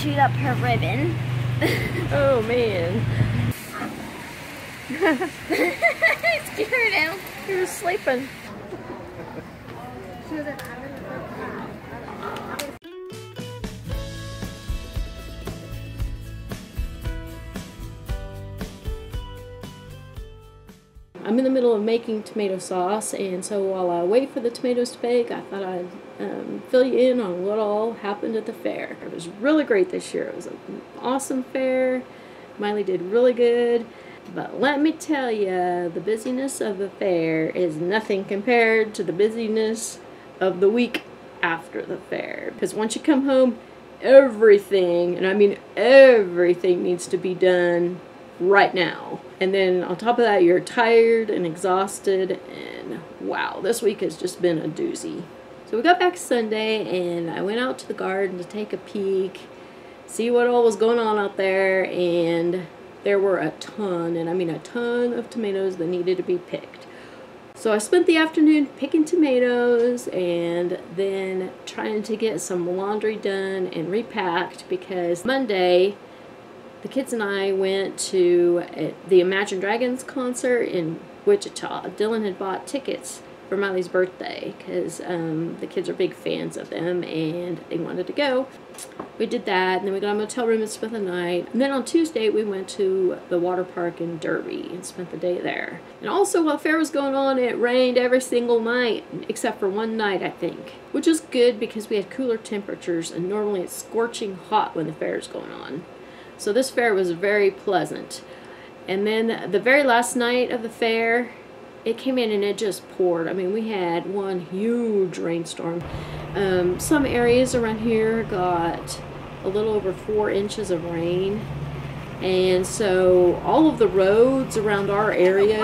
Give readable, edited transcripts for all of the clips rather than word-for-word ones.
chewed up her ribbon. Oh man. I scared him. He was sleeping. I'm in the middle of making tomato sauce, and so while I wait for the tomatoes to bake, I thought I'd fill you in on what all happened at the fair. It was really great this year. It was an awesome fair. Miley did really good. But let me tell you, the busyness of the fair is nothing compared to the busyness of the week after the fair. Because once you come home, everything, and I mean everything, needs to be done right now. And then on top of that, you're tired and exhausted, and wow, this week has just been a doozy. So we got back Sunday, and I went out to the garden to take a peek, see what all was going on out there, and there were a ton, and I mean a ton of tomatoes that needed to be picked. So I spent the afternoon picking tomatoes and then trying to get some laundry done and repacked, because Monday the kids and I went to the Imagine Dragons concert in Wichita. Dylan had bought tickets for Miley's birthday because the kids are big fans of them and they wanted to go. We did that, and then we got a motel room and spent the night. And then on Tuesday we went to the water park in Derby and spent the day there. And also while the fair was going on, it rained every single night except for one night, I think, which is good because we had cooler temperatures, and normally it's scorching hot when the fair is going on. So this fair was very pleasant. And then the very last night of the fair, it came in and it just poured. I mean, we had one huge rainstorm. Some areas around here got a little over 4 inches of rain. And so all of the roads around our area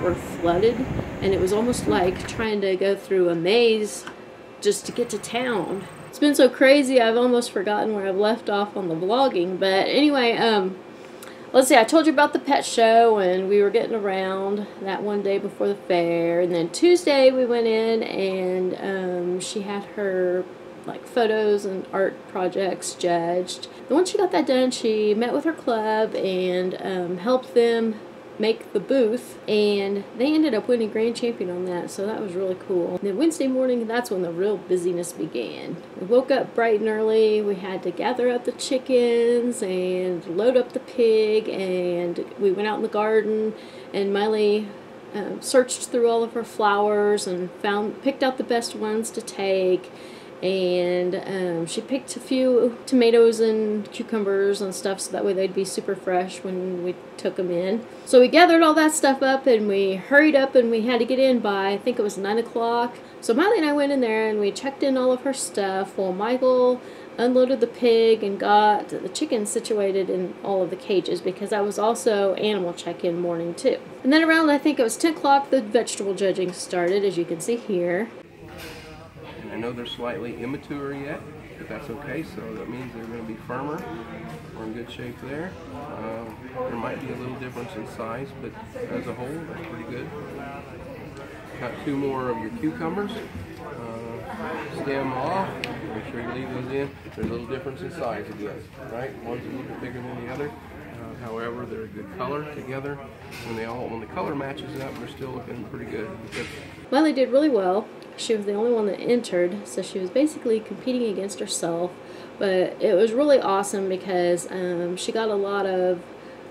were flooded. And it was almost like trying to go through a maze just to get to town. It's been so crazy, I've almost forgotten where I've left off on the vlogging. But anyway, let's see, I told you about the pet show, and we were getting around that one day before the fair. And then Tuesday we went in, and she had her like photos and art projects judged. And once she got that done, she met with her club and helped them make the booth, and they ended up winning grand champion on that, so that was really cool. And then Wednesday morning, that's when the real busyness began. We woke up bright and early. We had to gather up the chickens and load up the pig, and we went out in the garden, and Miley searched through all of her flowers and picked out the best ones to take. And she picked a few tomatoes and cucumbers and stuff so that way they'd be super fresh when we took them in. So we gathered all that stuff up and we hurried up, and we had to get in by, I think it was 9 o'clock. So Miley and I went in there and we checked in all of her stuff while Michael unloaded the pig and got the chickens situated in all of the cages, because that was also animal check-in morning too. And then around, I think it was 10 o'clock, the vegetable judging started, as you can see here. I know they're slightly immature yet, but that's okay, so that means they're going to be firmer. We're in good shape there. There might be a little difference in size, but as a whole, that's pretty good. Got 2 more of your cucumbers. Stem them off. Make sure you leave those in. There's a little difference in size again, right? One's a little bit bigger than the other. However, they're a good color together. When the color matches up, they're still looking pretty good. Miley did really well. She was the only one that entered, so she was basically competing against herself. But it was really awesome because she got a lot of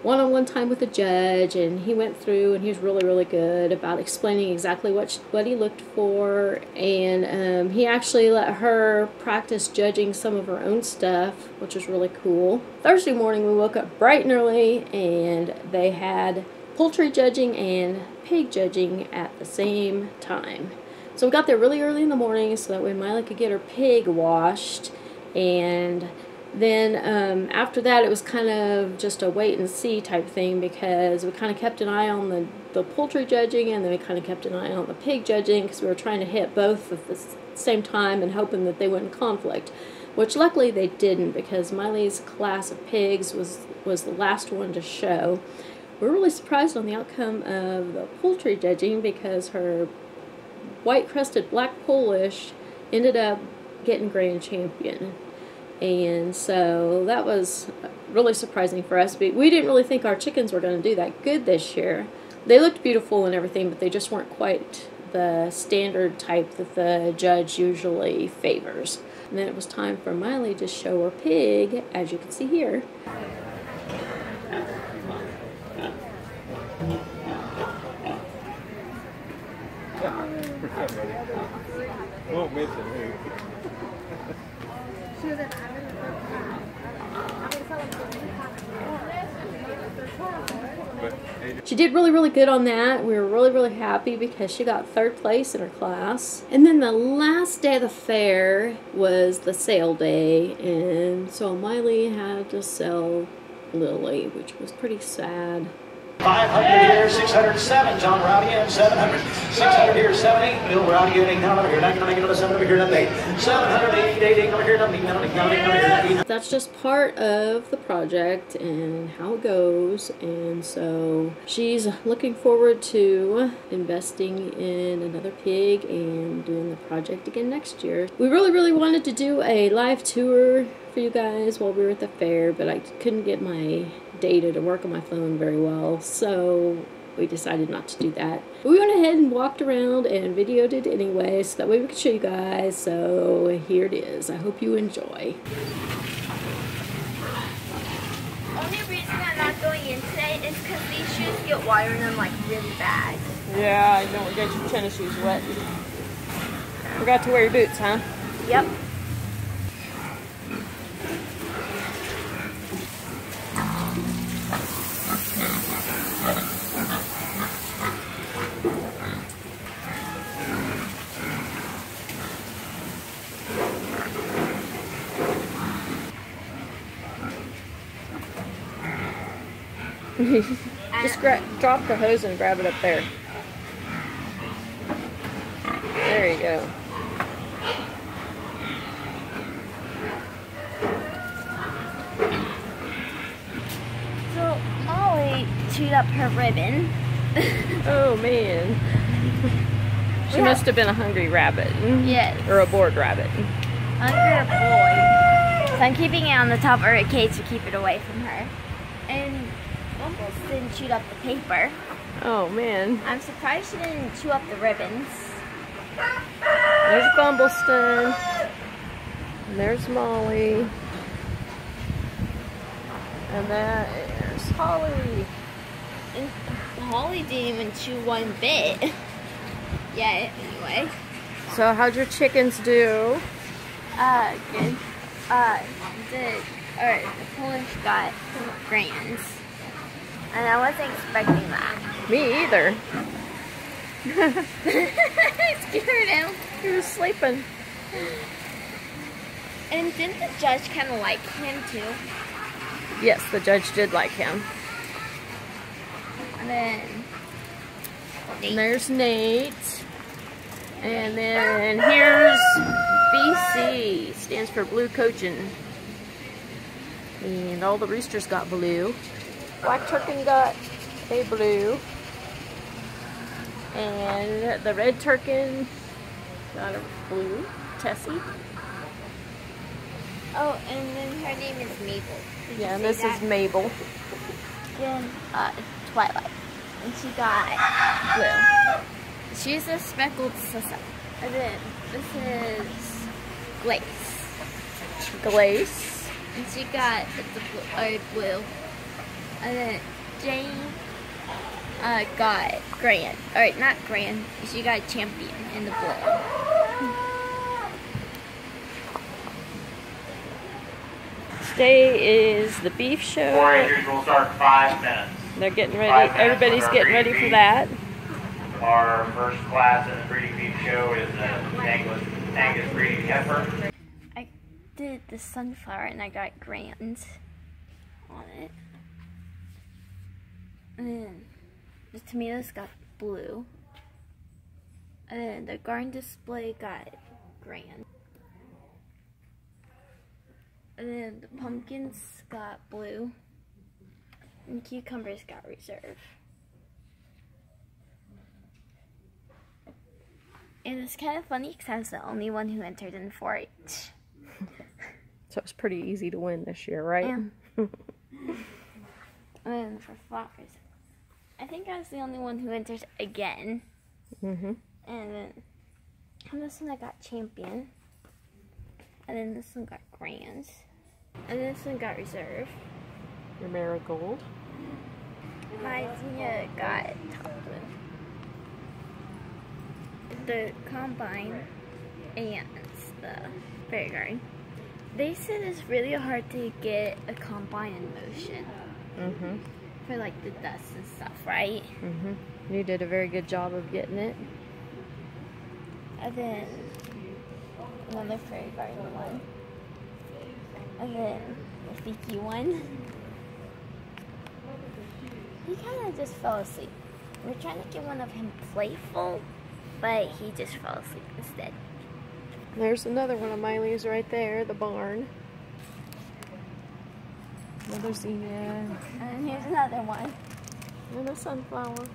one-on-one time with the judge, and he went through and he was really, really good about explaining exactly what he looked for. And he actually let her practice judging some of her own stuff, which was really cool. Thursday morning we woke up bright and early, and they had poultry judging and pig judging at the same time. So we got there really early in the morning so that way Miley could get her pig washed. And then after that, it was kind of just a wait and see type thing, because we kind of kept an eye on the poultry judging, and then we kind of kept an eye on the pig judging, because we were trying to hit both at the same time and hoping that they wouldn't conflict, which luckily they didn't, because Miley's class of pigs was the last one to show. We were really surprised on the outcome of the poultry judging, because her white-crested black Polish ended up getting grand champion. And so that was really surprising for us. We didn't really think our chickens were going to do that good this year. They looked beautiful and everything, but they just weren't quite the standard type that the judge usually favors. And then it was time for Miley to show her pig, as you can see here. Won't miss it. She did really, really good on that. We were really, really happy because she got 3rd place in her class. And then the last day of the fair was the sale day, and so Miley had to sell Lily, which was pretty sad. 500 here, 607, John Rowdy and 700. 600 here, 78, Bill Rowdy getting down over here, 9 going to get 7 over here, 8. 700, 8 over here, 9. That's just part of the project and how it goes, and so she's looking forward to investing in another pig and doing the project again next year. We really, really wanted to do a live tour for you guys while we were at the fair, but I couldn't get my data to work on my phone very well, so we decided not to do that. But we went ahead and walked around and videoed it anyway, so that way we could show you guys. So here it is. I hope you enjoy. Only reason I'm not going in today is because these shoes get water in them like really bad. Yeah, you don't want to get your tennis shoes wet. Forgot to wear your boots, huh? Yep. Just drop the hose and grab it up there. There you go. So Molly chewed up her ribbon. Oh man. She must have been a hungry rabbit. Yes. Or a bored rabbit. Hungry boy. So I'm keeping it on the top of her cage to keep it away from her. And Bumbleston chewed up the paper. Oh man. I'm surprised she didn't chew up the ribbons. There's Bumbleston. And there's Molly. And that is Holly. And Holly didn't even chew one bit. Yeah, anyway. So how'd your chickens do? Good. The Polish got grands. And I wasn't expecting that. Me either. I scared him. He was sleeping. And didn't the judge kind of like him too? Yes, the judge did like him. And then And there's Nate. And then here's BC. Stands for Blue Cochin. And all the roosters got blue. Black Turkin got a blue. And the red Turkin got a blue. Tessie. oh, and then her name is Mabel. Did you Yeah, and say this that? is Mabel. Then Twilight, and she got blue. She's a speckled Sissa. And then this is Glace. Glace. And she got the blue. And then Jane got Grand. Alright, not Grand. She got Champion in the blue. Today is the beef show. 4-H'ers will start in 5 minutes. They're getting ready. Everybody's getting ready for that. Our first class in the breeding beef show is Angus breeding heifer. I did the sunflower and I got Grand on it. And then the tomatoes got blue. And then the garden display got Grand. And then the pumpkins got blue. And cucumbers got reserve. And it's kind of funny because I was the only one who entered in 4-H. So it's pretty easy to win this year, right? Yeah. And then for flowers, I think I was the only one who enters again. Mm-hmm. And then on this one I got champion. And then this one got grand. And this one got reserve. Your marigold. My Xenia got top one. The combine and the fairy garden. They said it's really hard to get a combine in motion. Mm-hmm. For like the dust and stuff, right? Mm-hmm. You did a very good job of getting it. And then another fairy garden one. And then the Fiki one. He kind of just fell asleep. We were trying to get one of him playful, but he just fell asleep instead. There's another one of Miley's right there, the barn. Another Xenia. And here's another one. And a sunflower.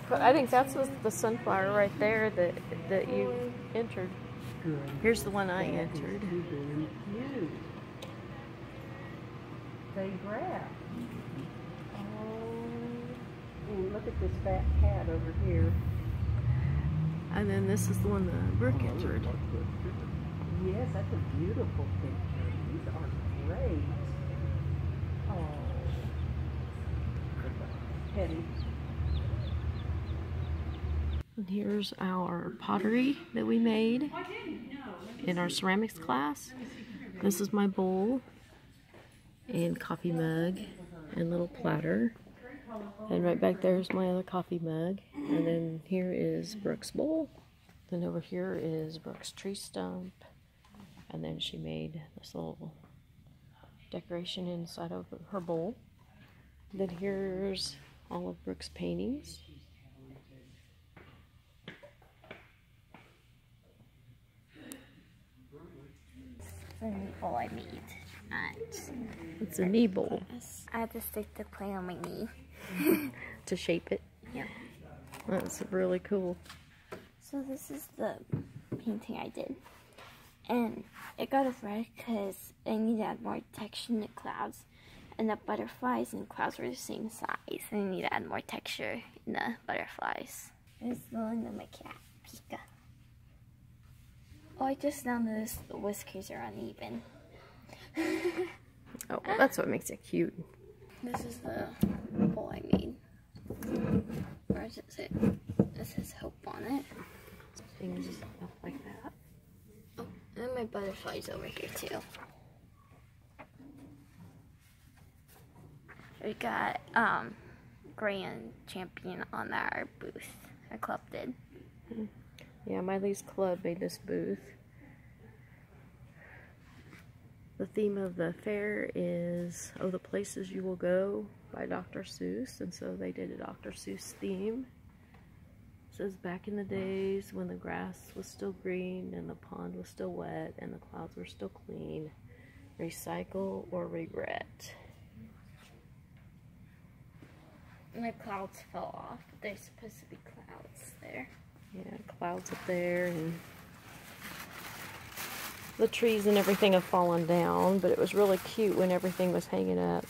But I think that's the sunflower right there that you entered. Here's the one I entered. They grab. Oh, look at this fat cat over here. And then this is the one that Brooke entered. Yes, that's a beautiful picture. These are great. Oh, Petty. And here's our pottery that we made in our ceramics class. This is my bowl and coffee mug and little platter. And right back there is my other coffee mug. And then here is Brooke's bowl. Then over here is Brooke's tree stump. And then she made this little decoration inside of her bowl. Then here's all of Brooke's paintings. The knee bowl I made. It's a knee bowl I had to stick the clay on my knee. to shape it. Yep. That's really cool. So this is the painting I did. And it got a red because I needed to add more texture in the clouds. And the butterflies and the clouds were the same size. And I need to add more texture in the butterflies. There's the one of my cat, Pika. Oh, I just now noticed the whiskers are uneven. Oh, well, that's what makes it cute. This is the bowl I made. Where is it? It says hope on it. Things up like that. Oh, and my butterflies over here too. We got Grand Champion on our booth. Our club did. Yeah, Miley's Club made this booth. The theme of the fair is Oh, the Places You Will Go by Dr. Seuss, and so they did a Dr. Seuss theme. It says, back in the days when the grass was still green and the pond was still wet and the clouds were still clean, recycle or regret. And the clouds fell off. There's supposed to be clouds there. Yeah, clouds up there, and the trees and everything have fallen down, but it was really cute when everything was hanging up.